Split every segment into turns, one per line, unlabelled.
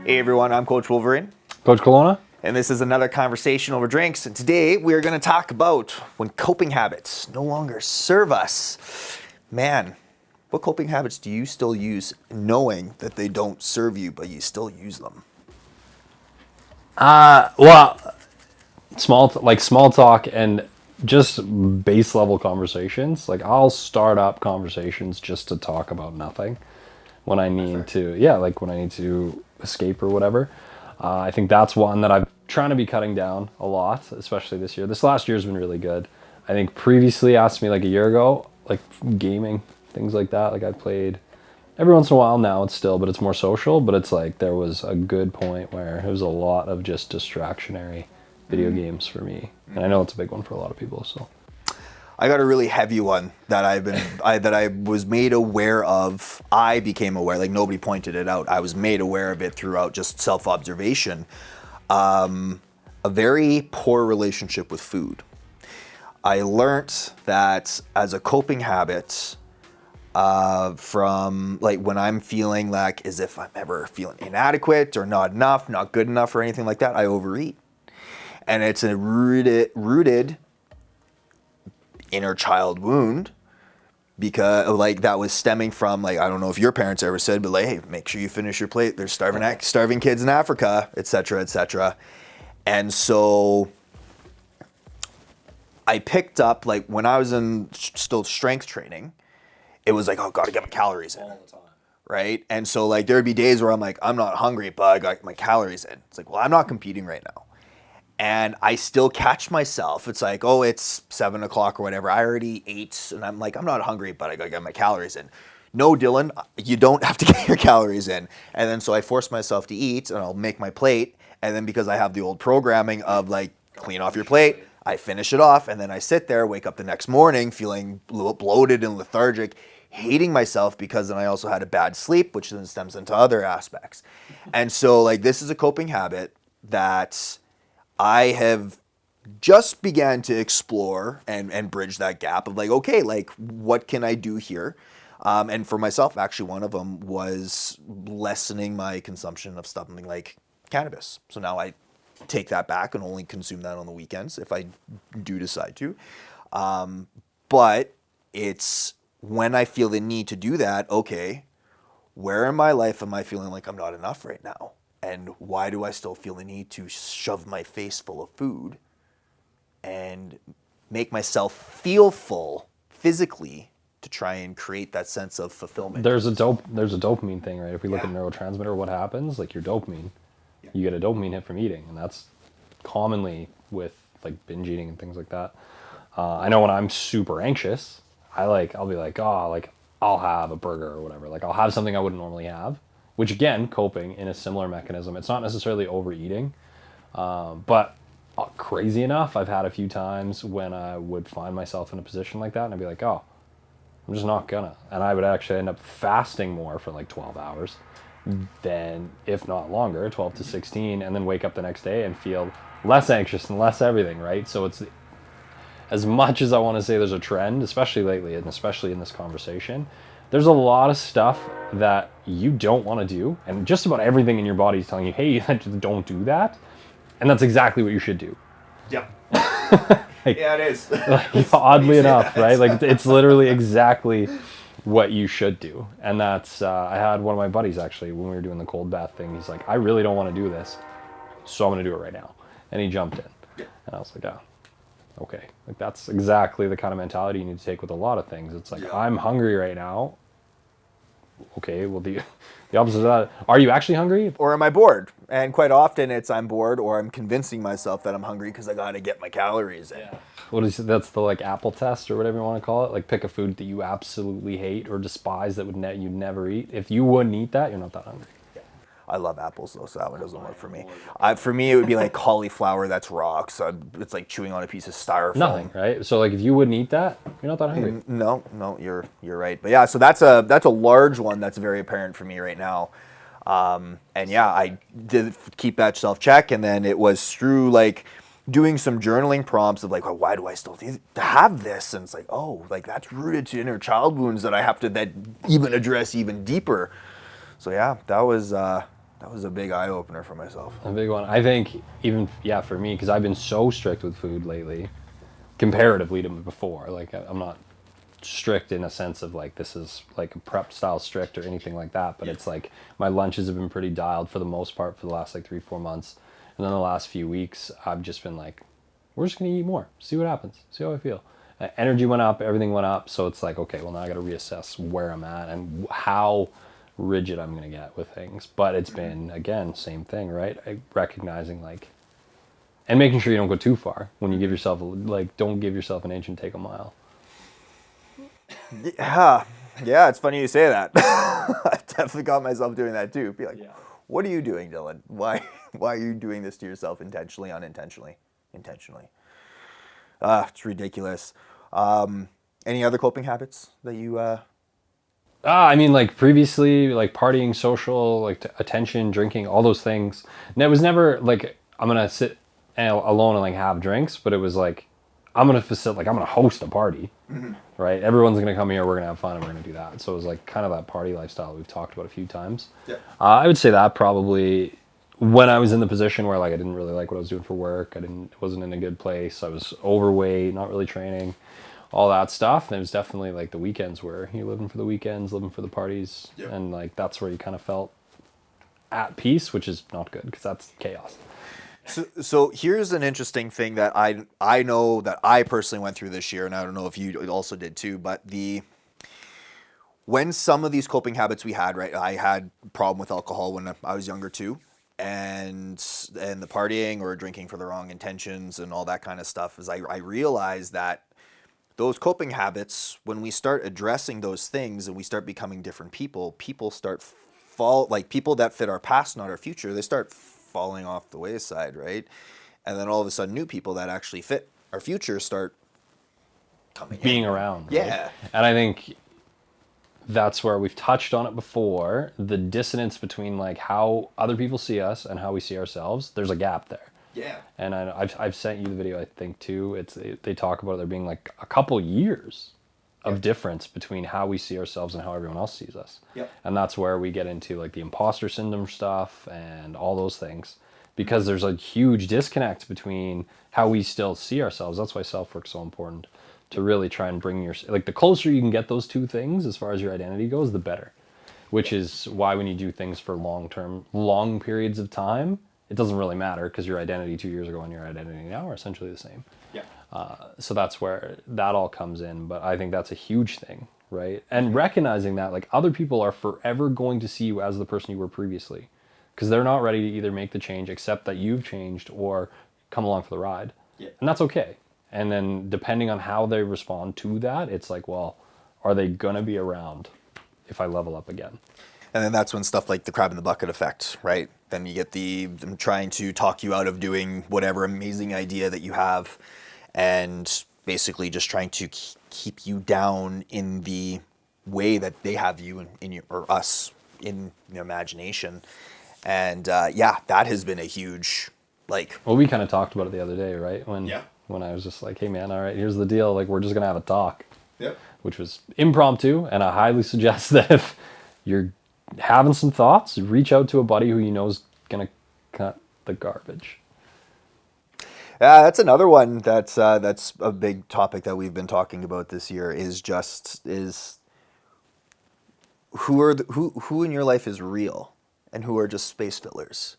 Hey everyone, I'm Coach Wolverine.
Coach Colonna.
And this is another conversation over drinks. And today we're going to talk about when coping habits no longer serve us. Man, what coping habits do you still use knowing that they don't serve you, but you still use them?
Small talk and just base level conversations. Like I'll start up conversations just to talk about nothing when I need to. Yeah, like when I need to escape or whatever. I think that's one that I'm trying to be cutting down a lot, especially this year. This last year's been really good. I think previously asked me like a year ago, like gaming, things like that. Like I played every once in a while now, but it's more social. But it's like there was a good point where it was a lot of just distractionary video games for me. And I know it's a big one for a lot of people. So
I got a really heavy one that I was made aware of. I became aware, like nobody pointed it out. I was made aware of it throughout just self-observation. A very poor relationship with food. I learned that as a coping habit, from like when I'm feeling like as if I'm ever feeling inadequate or not enough, not good enough or anything like that, I overeat. And it's a rooted inner child wound, because like that was stemming from, like, I don't know if your parents ever said, but like, hey, make sure you finish your plate. There's starving kids in Africa, etc., etc. And so I picked up, like when I was in still strength training, it was like, oh, gotta get my calories in. All the time. Right? And so like there'd be days where I'm like, I'm not hungry, but I got my calories in. It's like, well, I'm not competing right now. And I still catch myself. It's like, oh, it's 7 o'clock or whatever. I already ate, and I'm like, I'm not hungry, but I gotta get my calories in. No, Dylan, you don't have to get your calories in. And then so I force myself to eat, and I'll make my plate. And then because I have the old programming of like, clean off your plate, I finish it off, and then I sit there, wake up the next morning feeling a little bloated and lethargic, hating myself because then I also had a bad sleep, which then stems into other aspects. And so like this is a coping habit that I have just began to explore and bridge that gap of like, okay, like what can I do here? And for myself, actually, one of them was lessening my consumption of something like cannabis. So now I take that back and only consume that on the weekends if I do decide to. But it's when I feel the need to do that, okay, where in my life am I feeling like I'm not enough right now? And why do I still feel the need to shove my face full of food and make myself feel full physically to try and create that sense of fulfillment?
there's a dopamine thing, right? If we look at neurotransmitter, what happens? Like your dopamine, you get a dopamine hit from eating, and that's commonly with like binge eating and things like that. I know when I'm super anxious, I'll be like, oh, like I'll have a burger or whatever. Like I'll have something I wouldn't normally have. Which again, coping in a similar mechanism. It's not necessarily overeating, but crazy enough, I've had a few times when I would find myself in a position like that and I'd be like, oh, I'm just not gonna. And I would actually end up fasting more for like 12 hours than, if not longer, 12 to 16, and then wake up the next day and feel less anxious and less everything, right? So it's, as much as I want to say there's a trend, especially lately, and especially in this conversation, there's a lot of stuff that you don't want to do, and just about everything in your body is telling you, hey, don't do that, and that's exactly what you should do.
Yeah.
Like,
yeah, it is.
Like, oddly enough, right? Like it's literally exactly what you should do. And that's, I had one of my buddies actually, when we were doing the cold bath thing, he's like, I really don't want to do this, so I'm going to do it right now. And he jumped in. Yeah. And I was like, okay. Like that's exactly the kind of mentality you need to take with a lot of things. It's like, I'm hungry right now. Okay, well the opposite of that, are you actually hungry?
Or am I bored? And quite often it's I'm bored, or I'm convincing myself that I'm hungry because I gotta get my calories in. Yeah.
What is that's the like Apple test or whatever you want to call it? Like pick a food that you absolutely hate or despise that you'd never eat. If you wouldn't eat that, you're not that hungry.
I love apples though, so that one doesn't work for me. For me, it would be like cauliflower that's raw, so it's like chewing on a piece of styrofoam.
Nothing, right? So like if you wouldn't eat that, you're not that hungry.
No, you're right. But yeah, so that's a large one that's very apparent for me right now. And yeah, I did keep that self-check, and then it was through like doing some journaling prompts of like, well, why do I still have this? And it's like, oh, like that's rooted to inner child wounds that I have to even address even deeper. So yeah, that was That was a big eye opener for myself.
A big one. I think even, yeah, for me, because I've been so strict with food lately, comparatively to before. Like, I'm not strict in a sense of like, this is like a prep style strict or anything like that. But it's like, my lunches have been pretty dialed for the most part for the last like 3-4 months. And then the last few weeks, I've just been like, we're just going to eat more, see what happens, see how I feel. Energy went up, everything went up. So it's like, okay, well now I got to reassess where I'm at and how rigid I'm going to get with things. But it's been, again, same thing, right? Recognizing like, and making sure you don't go too far when you give yourself, like, don't give yourself an inch and take a mile.
Yeah, it's funny you say that. I definitely got myself doing that too. Be like, what are you doing, Dylan? Why are you doing this to yourself intentionally, unintentionally, intentionally? It's ridiculous. Any other coping habits that you...
I mean, like previously, like partying, social, like attention, drinking, all those things. And it was never like, I'm going to sit alone and like have drinks, but it was like, I'm going to facilitate, like I'm going to host a party, right? Everyone's going to come here, we're going to have fun and we're going to do that. So it was like kind of that party lifestyle we've talked about a few times.
Yeah.
I would say that probably when I was in the position where like I didn't really like what I was doing for work, wasn't in a good place, I was overweight, not really training, all that stuff. And it was definitely like the weekends where you're living for the weekends, living for the parties. Yep. And like that's where you kind of felt at peace, which is not good because that's chaos.
So here's an interesting thing that I know that I personally went through this year, and I don't know if you also did too, but when some of these coping habits we had, right? I had a problem with alcohol when I was younger too, and the partying or drinking for the wrong intentions and all that kind of stuff, is I realized that those coping habits, when we start addressing those things and we start becoming different people start people that fit our past, not our future, they start falling off the wayside, right? And then all of a sudden new people that actually fit our future start
being around. Right?
Yeah.
And I think that's where we've touched on it before, the dissonance between like how other people see us and how we see ourselves. There's a gap there.
Yeah.
And I've sent you the video, I think too. They talk about there being like a couple years of difference between how we see ourselves and how everyone else sees us.
Yep.
And that's where we get into like the imposter syndrome stuff and all those things, because there's a huge disconnect between how we still see ourselves. That's why self-work's so important, to really try and bring like the closer you can get those two things as far as your identity goes, the better, which is why when you do things for long periods of time, it doesn't really matter because your identity 2 years ago and your identity now are essentially the same. Yeah. So that's where that all comes in. But I think that's a huge thing, right? And recognizing that like other people are forever going to see you as the person you were previously, because they're not ready to either make the change, accept that you've changed, or come along for the ride. Yeah. And that's okay. And then depending on how they respond to that, it's like, well, are they going to be around if I level up again?
And then that's when stuff like the crab in the bucket effect, right? Then you get them trying to talk you out of doing whatever amazing idea that you have, and basically just trying to keep you down in the way that they have you in your, or us in your imagination. And that has been a huge, like...
Well, we kind of talked about it the other day, right? When I was just like, hey man, all right, here's the deal. Like, we're just going to have a talk. Yep. Which was impromptu. And I highly suggest that if you're having some thoughts, reach out to a buddy who you know is going to cut the garbage.
Yeah, that's another one that's a big topic that we've been talking about this year, is who in your life is real and who are just space fillers.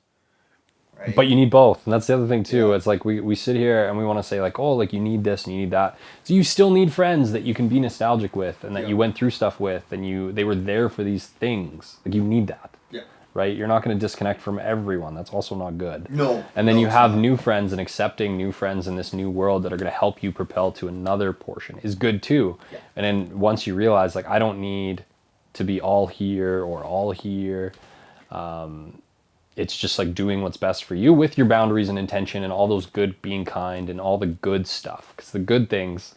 Right?
But you need both. And that's the other thing too. Yeah. It's like we sit here and we want to say like, oh, like you need this and you need that. So you still need friends that you can be nostalgic with and that you went through stuff with, and they were there for these things. Like you need that. Yeah. Right? You're not going to disconnect from everyone. That's also not good.
No.
And then you have new friends, and accepting new friends in this new world that are going to help you propel to another portion is good too. Yeah. And then once you realize like, I don't need to be all here or all here. It's just like doing what's best for you with your boundaries and intention and all those good, being kind and all the good stuff. Because the good things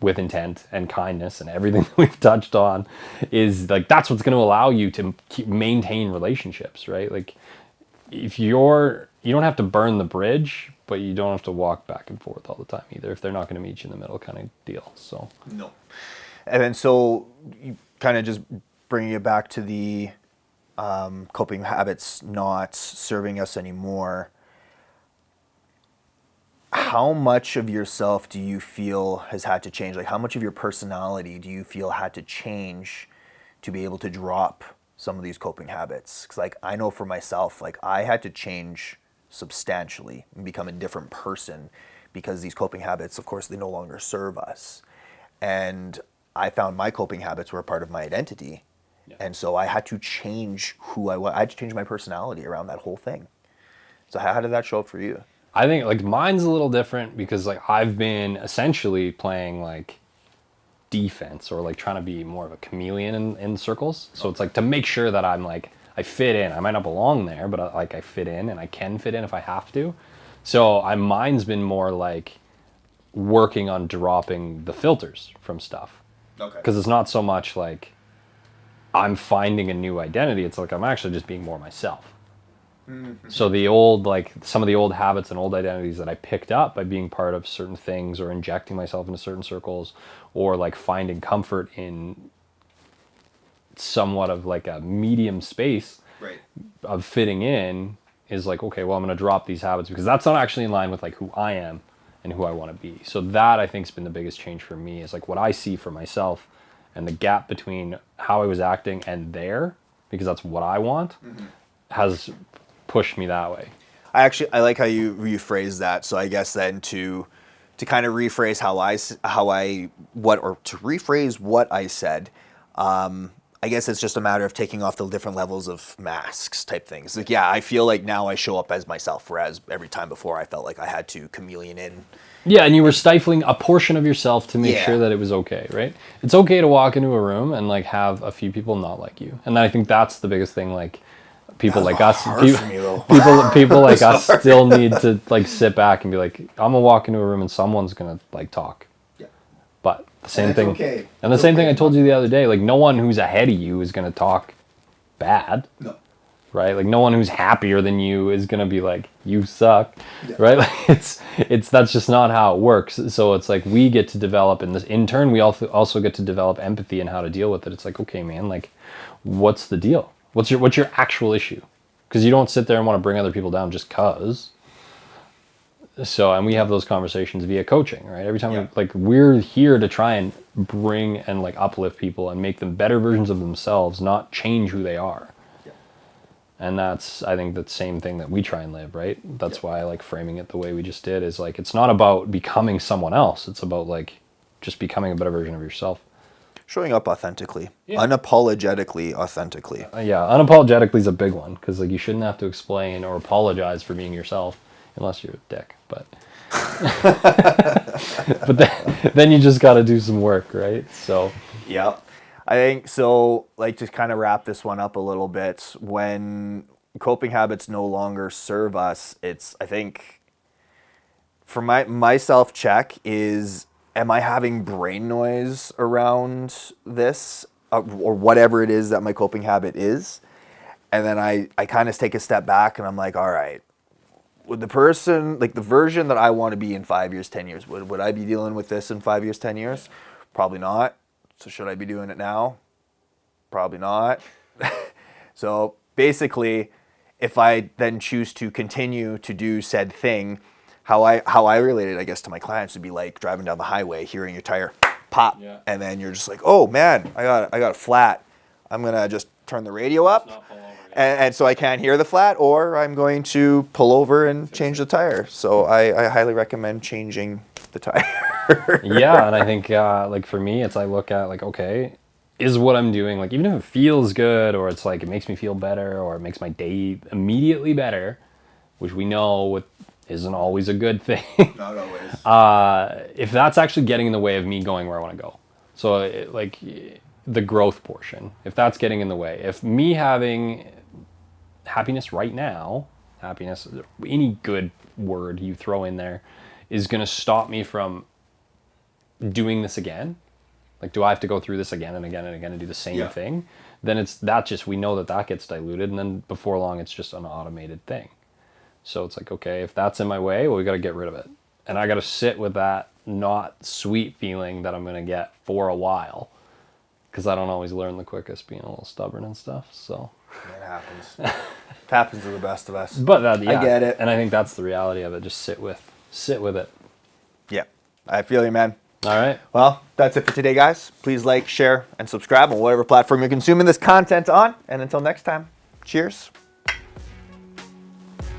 with intent and kindness and everything that we've touched on is like, that's what's going to allow you to maintain relationships, right? Like if you don't have to burn the bridge, but you don't have to walk back and forth all the time either, if they're not going to meet you in the middle kind of deal. So
no. And then so you kind of just bringing it back to the coping habits not serving us anymore, how much of yourself do you feel has had to change? Like, how much of your personality do you feel had to change to be able to drop some of these coping habits? Because, like, I know for myself, like, I had to change substantially and become a different person because these coping habits, of course, they no longer serve us. And I found my coping habits were a part of my identity. Yeah. And so I had to change who I was. I had to change my personality around that whole thing. So how did that show up for you?
I think like mine's a little different because like I've been essentially playing like defense or like trying to be more of a chameleon in circles. So it's like to make sure that I'm like, I fit in. I might not belong there, but I fit in and I can fit in if I have to. So mine's been more like working on dropping the filters from stuff. Okay. Because it's not so much like I'm finding a new identity. It's like I'm actually just being more myself. Mm-hmm. So the old, like some of the old habits and old identities that I picked up by being part of certain things or injecting myself into certain circles or like finding comfort in somewhat of like a medium space right. of fitting in is like, okay, well, I'm going to drop these habits because that's not actually in line with like who I am and who I want to be. So that I think has been the biggest change for me is like what I see for myself and the gap between how I was acting and there, because that's what I want, mm-hmm. has pushed me that way.
I like how you rephrase that. So I guess then to kind of rephrase to rephrase what I said, I guess it's just a matter of taking off the different levels of masks type things. Like, yeah, I feel like now I show up as myself, whereas every time before I felt like I had to chameleon in.
Yeah, and you were stifling a portion of yourself to make sure that it was okay, right? It's okay to walk into a room and like have a few people not like you. And I think that's the biggest thing, like people like us, people like us still need to like sit back and be like, I'm gonna walk into a room and someone's gonna like talk. Yeah. But the same thing. Okay. And the same thing I told you the other day, like no one who's ahead of you is gonna talk bad. No. Right? Like no one who's happier than you is gonna be like, you suck. Yeah. Right? Like it's that's just not how it works. So it's like we get to develop in turn we also get to develop empathy and how to deal with it. It's like, okay, man, like what's the deal? What's your actual issue? Because you don't sit there and want to bring other people down just cause. So, and we have those conversations via coaching, right? Every time we're here to try and bring and like uplift people and make them better versions of themselves, not change who they are. Yeah. And that's, I think, the same thing that we try and live, right? That's why I like framing it the way we just did is like, it's not about becoming someone else. It's about like just becoming a better version of yourself.
Showing up authentically, unapologetically authentically.
Unapologetically is a big one because like you shouldn't have to explain or apologize for being yourself unless you're a dick. But then you just got to do some work, right? So
yeah, I think so. Like to kind of wrap this one up a little bit, when coping habits no longer serve us, it's I think for my self check is. Am I having brain noise around this or whatever it is that my coping habit is? And then I kind of take a step back and I'm like, all right, would the person, like the version that I want to be in 5 years, 10 years, would I be dealing with this in 5 years, 10 years? Probably not. So should I be doing it now? Probably not. So basically, if I then choose to continue to do said thing, how I relate it, I guess, to my clients would be like driving down the highway, hearing your tire pop, and then you're just like, oh man, I got a flat. I'm gonna just turn the radio up, and so I can't hear the flat, or I'm going to pull over and change the tire. So I highly recommend changing the tire.
Yeah, and I think like for me, it's I look at like, okay, is what I'm doing like even if it feels good, or it's like it makes me feel better, or it makes my day immediately better, which we know isn't always a good thing. Not always. If that's actually getting in the way of me going where I want to go. So like the growth portion, if that's getting in the way, if me having happiness right now, happiness, any good word you throw in there is going to stop me from doing this again. Like, do I have to go through this again and again and again and do the same thing? Then we know that gets diluted. And then before long, it's just an automated thing. So it's like, okay, if that's in my way, well, we got to get rid of it. And I got to sit with that not sweet feeling that I'm going to get for a while because I don't always learn the quickest, being a little stubborn and stuff. So
It happens. It happens to the best of us.
but yeah,
I get it.
and I think that's the reality of it. Just sit with it.
Yeah, I feel you, man.
All right.
Well, that's it for today, guys. Please like, share, and subscribe on whatever platform you're consuming this content on. And until next time, cheers.